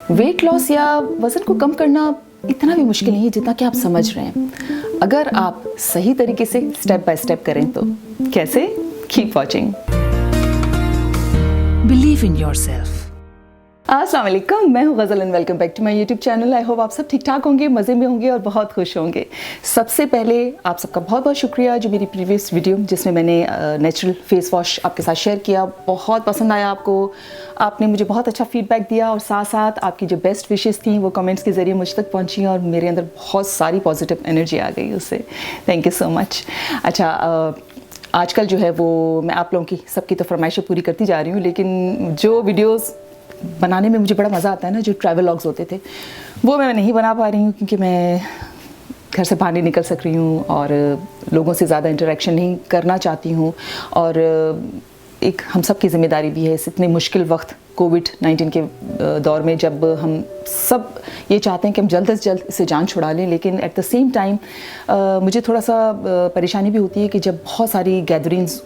Weight loss या वज़न को कम करना इतना भी मुश्किल नहीं है जितना कि आप समझ रहे हैं, अगर आप सही तरीके से स्टेप बाय स्टेप करें तो। कैसे? Keep watching. Believe in yourself. अस्सलाम वालेकुम, मैं हूँ Ghazal and welcome back to my YouTube channel. I hope आप सब ठीक ठाक होंगे, मज़े में होंगे और बहुत खुश होंगे। सबसे पहले आप सबका बहुत बहुत शुक्रिया जो मेरी प्रीवियस वीडियो जिसमें मैंने नेचुरल फेस वॉश आपके साथ शेयर किया, बहुत पसंद आया आपको। आपने मुझे बहुत अच्छा फीडबैक दिया और साथ साथ आपकी जो बेस्ट विशेज़ थी वो कमेंट्स के ज़रिए मुझ तक पहुँची और मेरे अंदर बहुत सारी पॉजिटिव एनर्जी आ गई उससे। Thank you so much. अच्छा, आजकल जो है वो मैं आप लोगों की सबकी तो फरमाइशें पूरी करती जा रही हूँ, लेकिन जो वीडियोज़ बनाने में मुझे बड़ा मज़ा आता है ना, जो ट्रैवल व्लॉग्स होते थे वो मैं नहीं बना पा रही हूँ क्योंकि मैं घर से बाहर नहीं निकल सक रही हूँ और लोगों से ज़्यादा इंटरेक्शन नहीं करना चाहती हूँ। और एक हम सब की ज़िम्मेदारी भी है इस इतने मुश्किल वक्त कोविड-19 के दौर में, जब हम सब ये चाहते हैं कि हम जल्द से जल्द इसे जान छुड़ा लें, लेकिन एट द सेम टाइम मुझे थोड़ा सा परेशानी भी होती है कि जब बहुत सारी गैदरिंग्स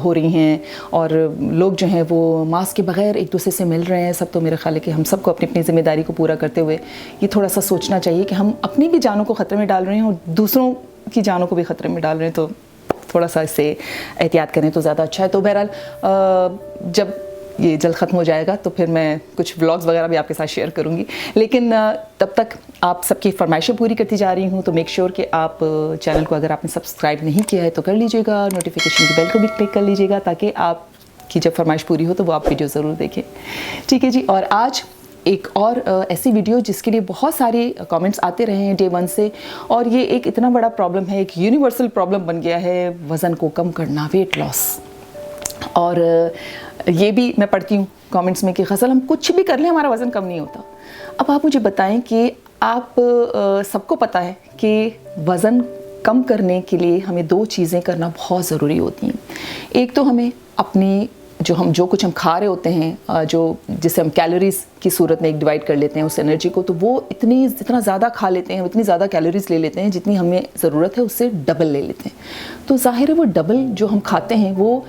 हो रही हैं और लोग जो हैं वो मास्क के बगैर एक दूसरे से मिल रहे हैं सब, तो मेरा ख्याल है कि हम सबको अपनी अपनी ज़िम्मेदारी को पूरा करते हुए ये थोड़ा सा सोचना चाहिए कि हम अपनी भी जानों को ख़तरे में डाल रहे हैं और दूसरों की जानों को भी ख़तरे में डाल रहे हैं, तो थोड़ा सा इससे एहतियात करें तो ज़्यादा अच्छा है। तो बहरहाल जब ये जल्द ख़त्म हो जाएगा तो फिर मैं कुछ व्लॉग्स वगैरह भी आपके साथ शेयर करूँगी, लेकिन तब तक आप सबकी फरमाइशें पूरी करती जा रही हूँ। तो मेक श्योर कि आप चैनल को अगर आपने सब्सक्राइब नहीं किया है तो कर लीजिएगा, नोटिफिकेशन की बेल को भी क्लिक कर लीजिएगा ताकि आपकी जब फरमाइश पूरी हो तो वो आप वीडियो ज़रूर देखें। ठीक है जी। और आज एक और ऐसी वीडियो जिसके लिए बहुत सारे कमेंट्स आते रहे हैं डे वन से, और ये एक इतना बड़ा प्रॉब्लम है, एक यूनिवर्सल प्रॉब्लम बन गया है वज़न को कम करना, वेट लॉस। और ये भी मैं पढ़ती हूँ कमेंट्स में कि गज़ल हम कुछ भी कर लें हमारा वज़न कम नहीं होता। अब आप मुझे बताएं कि आप सबको पता है कि वज़न कम करने के लिए हमें दो चीज़ें करना बहुत ज़रूरी होती हैं। एक तो हमें अपनी जो कुछ हम खा रहे होते हैं, जिसे हम कैलोरीज़ की सूरत में एक डिवाइड कर लेते हैं उस एनर्जी को, तो वो इतना ज़्यादा खा लेते हैं, इतनी ज़्यादा कैलोरीज़ ले लेते हैं जितनी हमें ज़रूरत है उससे डबल ले लेते हैं। तो ज़ाहिर है वो डबल जो हम खाते हैं वो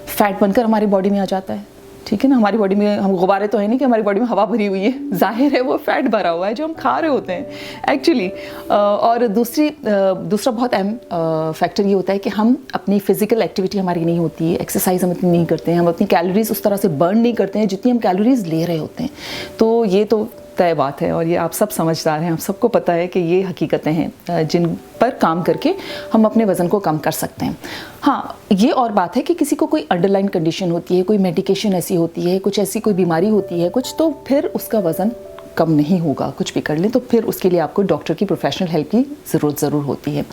फ़ैट बनकर हमारी बॉडी में आ जाता है। ठीक है ना, हमारी बॉडी में हम गुब्बारे तो है नहीं कि हमारी बॉडी में हवा भरी हुई है, जाहिर है वो फ़ैट भरा हुआ है जो हम खा रहे होते हैं एक्चुअली। और दूसरा बहुत अहम फैक्टर ये होता है कि हम अपनी फ़िज़िकल एक्टिविटी हमारी नहीं होती है, एक्सरसाइज हम इतनी नहीं करते हैं, हम अपनी कैलोरीज़ उस तरह से बर्न नहीं करते हैं जितनी हम कैलोरीज़ ले रहे होते हैं। तो ये तो तय बात है और ये आप सब समझदार हैं, आप सबको पता है कि ये हकीकतें हैं जिन पर काम करके हम अपने वज़न को कम कर सकते हैं। हाँ, ये और बात है कि किसी को कोई अंडरलाइन कंडीशन होती है, कोई मेडिकेशन ऐसी होती है, कुछ ऐसी कोई बीमारी होती है कुछ, तो फिर उसका वज़न कम नहीं होगा कुछ भी कर लें, तो फिर उसके लिए आपको डॉक्टर की प्रोफेशनल हेल्प की ज़रूरत ज़रूर होती है।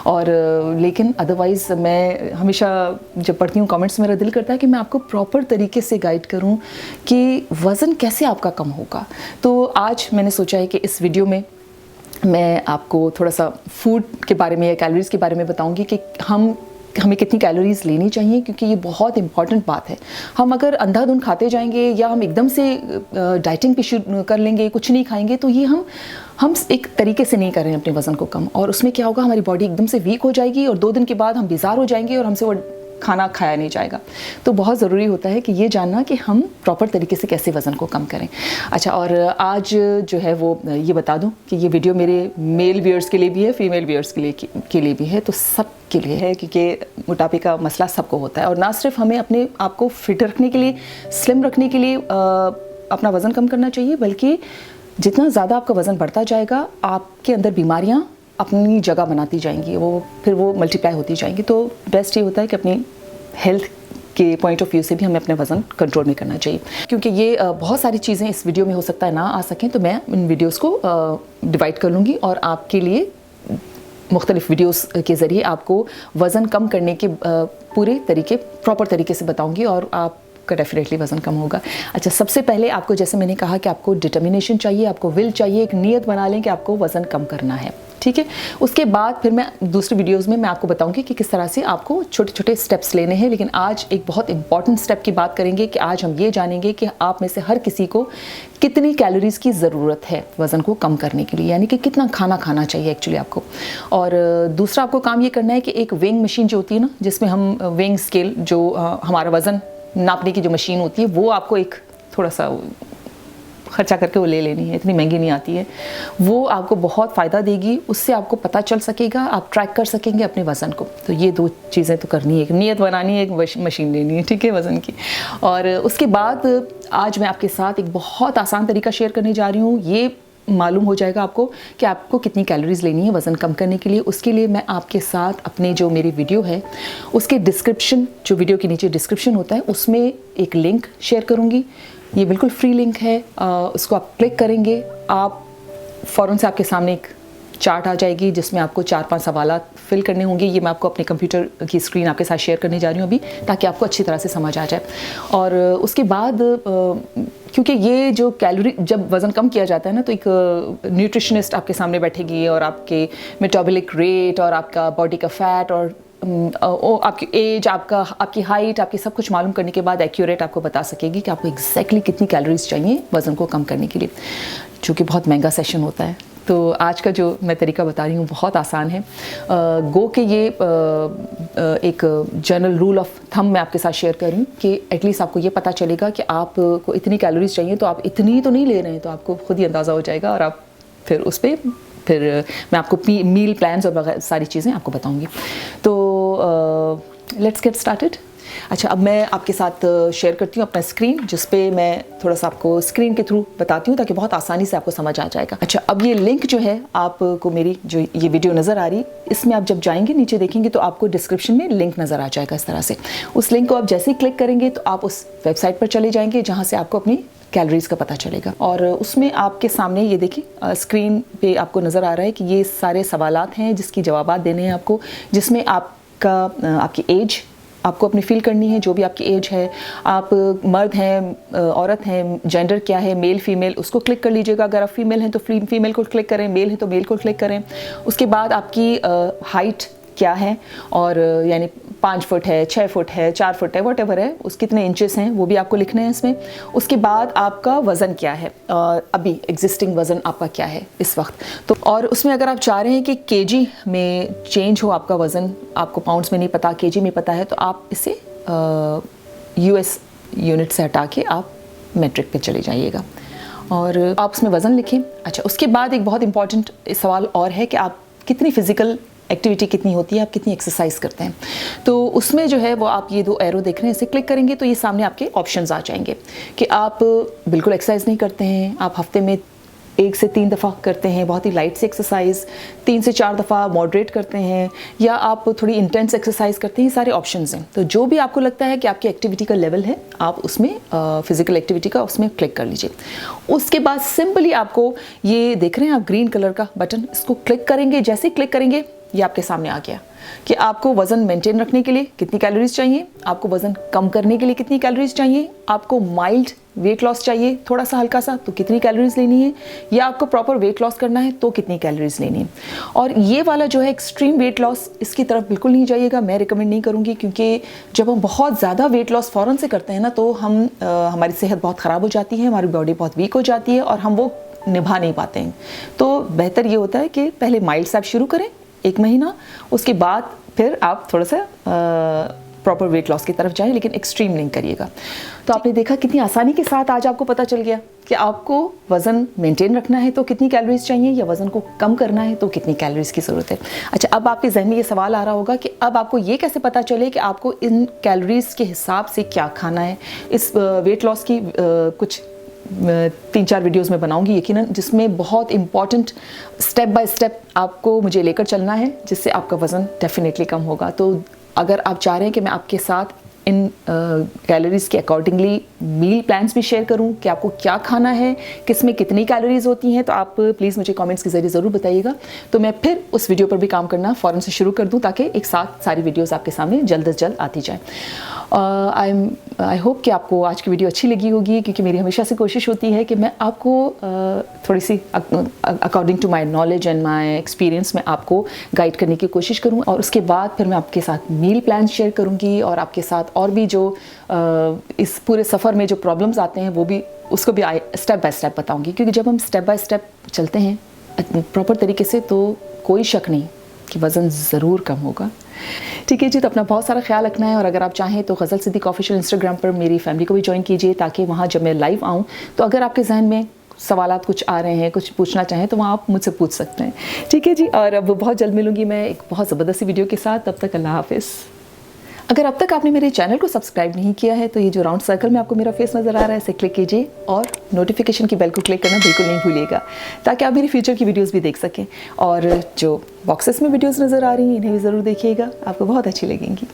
और लेकिन अदरवाइज़ मैं हमेशा जब पढ़ती हूँ कमेंट्स, मेरा दिल करता है कि मैं आपको प्रॉपर तरीके से गाइड करूँ कि वज़न कैसे आपका कम होगा। तो आज मैंने सोचा है कि इस वीडियो में मैं आपको थोड़ा सा फूड के बारे में या कैलोरीज़ के बारे में बताऊँगी कि हमें कितनी कैलोरीज़ लेनी चाहिए, क्योंकि ये बहुत इंपॉर्टेंट बात है। हम अगर अंधाधुंध खाते जाएंगे या हम एकदम से डाइटिंग पे शुरू कर लेंगे, कुछ नहीं खाएंगे, तो ये हम एक तरीके से नहीं कर रहे हैं अपने वज़न को कम, और उसमें क्या होगा, हमारी बॉडी एकदम से वीक हो जाएगी और 2 दिन के बाद हम बीमार हो जाएंगे और हमसे वो खाना खाया नहीं जाएगा। तो बहुत ज़रूरी होता है कि ये जानना कि हम प्रॉपर तरीके से कैसे वज़न को कम करें। अच्छा, और आज जो है वो ये बता दूं कि ये वीडियो मेरे मेल व्यूअर्स के लिए भी है, फीमेल व्यूअर्स के लिए भी है, तो सब के लिए है, क्योंकि मोटापे का मसला सबको होता है। और ना सिर्फ हमें अपने आप को फिट रखने के लिए, स्लिम रखने के लिए अपना वज़न कम करना चाहिए, बल्कि जितना ज़्यादा आपका वज़न बढ़ता जाएगा आपके अंदर बीमारियाँ अपनी जगह बनाती जाएंगी, फिर वो मल्टीप्लाई होती जाएंगी। तो बेस्ट ये होता है कि अपनी हेल्थ के पॉइंट ऑफ व्यू से भी हमें अपने वज़न कंट्रोल में करना चाहिए, क्योंकि ये बहुत सारी चीज़ें इस वीडियो में हो सकता है ना आ सकें, तो मैं इन वीडियोस को डिवाइड कर लूँगी और आपके लिए मुख्तलिफ वीडियोस के ज़रिए आपको वज़न कम करने के पूरे तरीके प्रॉपर तरीके से बताऊँगी और आपका डेफिनेटली वज़न कम होगा। अच्छा, सबसे पहले आपको, जैसे मैंने कहा कि आपको डिटर्मिनेशन चाहिए, आपको विल चाहिए, एक नीयत बना लें कि आपको वज़न कम करना है। ठीक है, उसके बाद फिर मैं दूसरी वीडियोस में मैं आपको बताऊंगी कि किस तरह से आपको छोटे छोटे स्टेप्स लेने हैं। लेकिन आज एक बहुत इंपॉर्टेंट स्टेप की बात करेंगे कि आज हम ये जानेंगे कि आप में से हर किसी को कितनी कैलोरीज़ की ज़रूरत है वज़न को कम करने के लिए, यानी कि कितना खाना खाना चाहिए एक्चुअली आपको। और दूसरा आपको काम ये करना है कि एक वेइंग मशीन जो होती है ना, जिसमें हम वेइंग स्केल, जो हमारा वज़न नापने की जो मशीन होती है, वो आपको एक थोड़ा सा खर्चा करके वो ले लेनी है, इतनी महंगी नहीं आती है। वो आपको बहुत फ़ायदा देगी, उससे आपको पता चल सकेगा, आप ट्रैक कर सकेंगे अपने वज़न को। तो ये 2 चीज़ें तो करनी है, एक नीयत बनानी है, एक मशीन लेनी है, ठीक है, वज़न की। और उसके बाद आज मैं आपके साथ एक बहुत आसान तरीका शेयर करने जा रही हूँ। ये मालूम हो जाएगा आपको कि आपको कितनी कैलोरीज़ लेनी है वज़न कम करने के लिए। उसके लिए मैं आपके साथ अपने जो मेरी वीडियो है उसके डिस्क्रिप्शन, जो वीडियो के नीचे डिस्क्रिप्शन होता है, उसमें एक लिंक शेयर करूँगी। ये बिल्कुल फ्री लिंक है, उसको आप क्लिक करेंगे, आप फ़ौरन से आपके सामने एक चार्ट आ जाएगी जिसमें आपको 4-5 सवालात फिल करने होंगे। ये मैं आपको अपने कंप्यूटर की स्क्रीन आपके साथ शेयर करने जा रही हूँ अभी, ताकि आपको अच्छी तरह से समझ आ जाए। और उसके बाद क्योंकि ये जो कैलोरी, जब वज़न कम किया जाता है ना, तो एक न्यूट्रिशनिस्ट आपके सामने बैठेगी और आपके मेटाबॉलिक रेट और आपका बॉडी का फ़ैट और आपकी एज, आपकी हाइट, आपकी सब कुछ मालूम करने के बाद एक्यूरेट आपको बता सकेगी कि आपको एग्जैक्टली कितनी कैलोरीज चाहिए वज़न को कम करने के लिए, जो कि बहुत महंगा सेशन होता है। तो आज का जो मैं तरीका बता रही हूँ बहुत आसान है। गो के ये एक जनरल रूल ऑफ थंब मैं आपके साथ शेयर कर रही हूँ कि एटलीस्ट आपको ये पता चलेगा कि आपको इतनी कैलोरीज चाहिए, तो आप इतनी तो नहीं ले रहे हैं, तो आपको खुद ही अंदाज़ा हो जाएगा। और आप फिर उस पर फिर मैं आपको मील प्लान्स और सारी चीज़ें आपको बताऊँगी। तो लेट्स गेट स्टार्टेड। अच्छा, अब मैं आपके साथ शेयर करती हूँ अपना स्क्रीन, जिस पे मैं थोड़ा सा आपको स्क्रीन के थ्रू बताती हूँ ताकि बहुत आसानी से आपको समझ आ जाएगा। अच्छा, अब ये लिंक जो है, आपको मेरी जो ये वीडियो नज़र आ रही, इसमें आप जब जाएंगे नीचे देखेंगे तो आपको डिस्क्रिप्शन में लिंक नज़र आ जाएगा इस तरह से। उस लिंक को आप जैसे ही क्लिक करेंगे तो आप उस वेबसाइट पर चले जाएंगे जहाँ से आपको अपनी कैलोरीज का पता चलेगा। और उसमें आपके सामने ये देखिए स्क्रीन पे आपको नज़र आ रहा है कि ये सारे सवालात हैं जिसकी जवाबात देने हैं आपको, जिसमें आपकी एज आपको अपनी फिल करनी है, जो भी आपकी एज है, आप मर्द हैं, औरत हैं, जेंडर क्या है, मेल फीमेल, उसको क्लिक कर लीजिएगा। अगर आप फीमेल हैं तो फीमेल को क्लिक करें, मेल है तो मेल को क्लिक करें। उसके बाद आपकी हाइट क्या है, और यानी 5 फुट है, 6 फुट है, 4 फुट है, वॉटेवर है, उस कितने इंचेस हैं वो भी आपको लिखने हैं इसमें। उसके बाद आपका वज़न क्या है, अभी एग्जिस्टिंग वज़न आपका क्या है इस वक्त। तो और उसमें अगर आप चाह रहे हैं कि केजी में चेंज हो आपका वज़न, आपको पाउंड्स में नहीं पता, केजी में पता है, तो आप इसे US यूनिट से हटा के आप मेट्रिक पे चले जाइएगा और आप उसमें वज़न लिखें। अच्छा, उसके बाद एक बहुत इंपॉर्टेंट सवाल और है कि आप कितनी फ़िज़िकल एक्टिविटी कितनी होती है, आप कितनी एक्सरसाइज करते हैं। तो उसमें जो है वो आप ये 2 एरो देख रहे हैं, इसे क्लिक करेंगे तो ये सामने आपके ऑप्शंस आ जाएंगे कि आप बिल्कुल एक्सरसाइज नहीं करते हैं, आप हफ्ते में 1 से 3 दफ़ा करते हैं बहुत ही लाइट से एक्सरसाइज, 3 से 4 दफ़ा मॉडरेट करते हैं, या आप थोड़ी इंटेंस एक्सरसाइज करते हैं। सारे ऑप्शंस हैं। तो जो भी आपको लगता है कि आपकी एक्टिविटी का लेवल है, आप उसमें फिजिकल एक्टिविटी का उसमें क्लिक कर लीजिए। उसके बाद सिंपली आपको ये देख रहे हैं आप ग्रीन कलर का बटन, इसको क्लिक करेंगे। जैसे ही क्लिक करेंगे ये आपके सामने आ गया कि आपको वज़न मेंटेन रखने के लिए कितनी कैलोरीज चाहिए, आपको वज़न कम करने के लिए कितनी कैलोरीज चाहिए, आपको माइल्ड वेट लॉस चाहिए थोड़ा सा हल्का सा तो कितनी कैलोरीज लेनी है, या आपको प्रॉपर वेट लॉस करना है तो कितनी कैलोरीज लेनी है। और ये वाला जो है एक्सट्रीम वेट लॉस, इसकी तरफ बिल्कुल नहीं जाइएगा, मैं रिकमेंड नहीं करूँगी, क्योंकि जब हम बहुत ज़्यादा वेट लॉस फ़ौरन से करते हैं ना, तो हमारी सेहत बहुत ख़राब हो जाती है, हमारी बॉडी बहुत वीक हो जाती है और हम वो निभा नहीं पाते हैं। तो बेहतर ये होता है कि पहले माइल्ड से आप शुरू करें 1 महीना, उसके बाद फिर आप थोड़ा सा प्रॉपर वेट लॉस की तरफ जाएं, लेकिन एक्सट्रीम नहीं करिएगा। तो आपने देखा कितनी आसानी के साथ आज आपको पता चल गया कि आपको वज़न मेंटेन रखना है तो कितनी कैलोरीज चाहिए, या वज़न को कम करना है तो कितनी कैलोरीज की ज़रूरत है। अच्छा, अब आपके जहन में ये सवाल आ रहा होगा कि अब आपको ये कैसे पता चले कि आपको इन कैलोरीज के हिसाब से क्या खाना है। इस वेट लॉस की कुछ 3-4 वीडियोस में बनाऊंगी यकीनन, जिसमें बहुत इंपॉर्टेंट स्टेप बाय स्टेप आपको मुझे लेकर चलना है, जिससे आपका वज़न डेफिनेटली कम होगा। तो अगर आप चाह रहे हैं कि मैं आपके साथ इन कैलोरीज़ के अकॉर्डिंगली मील प्लान्स भी शेयर करूं कि आपको क्या खाना है, किस में कितनी कैलोरीज़ होती हैं, तो आप प्लीज़ मुझे कमेंट्स के ज़रिए ज़रूर बताइएगा। तो मैं फिर उस वीडियो पर भी काम करना फ़ौरन से शुरू कर दूं, ताकि एक साथ सारी वीडियोज़ आपके सामने जल्द से जल्द आती जाए। आई होप कि आपको आज की वीडियो अच्छी लगी होगी, क्योंकि मेरी हमेशा से कोशिश होती है कि मैं आपको थोड़ी सी according to my knowledge and my experience मैं आपको गाइड करने की कोशिश करूँ। और उसके बाद फिर मैं आपके साथ मील प्लान शेयर करूँगी, और आपके साथ और भी जो इस पूरे सफ़र में जो प्रॉब्लम्स आते हैं वो भी, उसको भी स्टेप बाय स्टेप बताऊँगी। क्योंकि जब हम स्टेप बाय स्टेप चलते हैं प्रॉपर तरीके से, तो कोई शक नहीं कि वज़न ज़रूर कम होगा। ठीक है जी, तो अपना बहुत सारा ख्याल रखना है। और अगर आप चाहें तो गज़ल सिद्दीक़ ऑफिशियल इंस्टाग्राम पर मेरी फैमिली को भी ज्वाइन कीजिए, ताकि वहाँ जब मैं लाइव आऊँ तो अगर आपके जहन में सवालात कुछ आ रहे हैं, कुछ पूछना चाहें तो वहाँ आप मुझसे पूछ सकते हैं। ठीक है जी, और अब बहुत जल्द मिलूंगी मैं एक बहुत ज़बरदस्त वीडियो के साथ। तब तक अल्लाह हाफिज़। अगर अब तक आपने मेरे चैनल को सब्सक्राइब नहीं किया है तो ये जो राउंड सर्कल में आपको मेरा फेस नज़र आ रहा है इसे क्लिक कीजिए और नोटिफिकेशन की बेल को क्लिक करना बिल्कुल नहीं भूलिएगा, ताकि आप मेरी फ्यूचर की वीडियोस भी देख सकें। और जो बॉक्सेस में वीडियोस नज़र आ रही हैं इन्हें भी ज़रूर देखिएगा, आपको बहुत अच्छी लगेंगी।